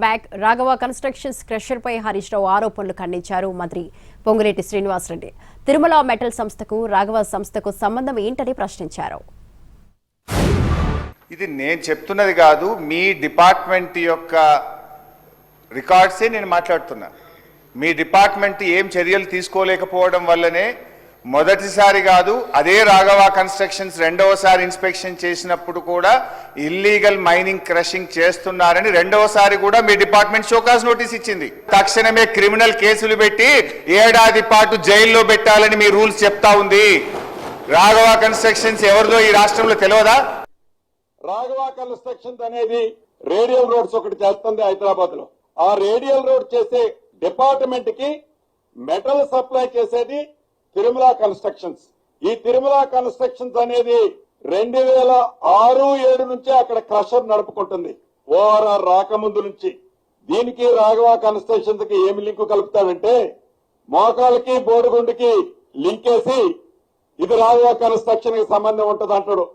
Back Raghava constructions crusher పై హరీష్ రావు ఆరోపణలు ఖండించారు మంత్రి పొంగులేటి శ్రీనివాసరెడ్డి. తిరుమల మెటల్ సంస్థకు రాఘవ సంస్థకు సంబంధం ఏంటని ప్రశ్నించారు. ఇది నేను చెప్తున్నది కాదు, మీ డిపార్ట్మెంట్ యొక్క రికార్డ్సే నేను మాట్లాడుతున్నా. మీ డిపార్ట్మెంట్ ఏం చర్యలు తీసుకోలేకపోవడం వల్లనే మొదటిసారి కాదు, అదే రాఘవ కన్స్ట్రక్షన్స్ రెండవసారి ఇన్స్పెక్షన్ చేసినప్పుడు కూడా ఇల్లీగల్ మైనింగ్ క్రషింగ్ చేస్తున్నారని రెండవసారి కూడా మీ డిపార్ట్మెంట్ షోకాజ్ నోటీస్ ఇచ్చింది. తక్షణమే క్రిమినల్ కేసులు పెట్టి ఏడాది పాటు జైల్లో పెట్టాలని మీ రూల్స్ చెప్తా ఉంది. రాఘవ కన్స్ట్రక్షన్స్ ఎవరిదో ఈ రాష్ట్రంలో తెలియదా? రాఘవ కన్స్ట్రక్షన్స్ అనేది రేడియల్ రోడ్స్ ఒకటి చేస్తుంది హైదరాబాద్ లో. ఆ రేడియల్ రోడ్ చేసే డిపార్ట్మెంట్ కి మెటల్ సప్లై చేసేది తిరుమల కన్స్ట్రక్షన్స్. ఈ తిరుమల కన్స్ట్రక్షన్స్ అనేది 2006-7 నుంచే అక్కడ క్రషర్ నడుపుకుంటుంది. ఓఆర్ఆర్ రాకముందు నుంచి. దీనికి రాఘవ కన్స్ట్రక్షన్స్ కి ఏమి లింకు కలుపుతాడంటే మోకాలకి బోడిగుండుకి లింకేసి ఇది రాఘవ కన్స్ట్రక్షన్ కి సంబంధం ఉంటుంది అంటాడు.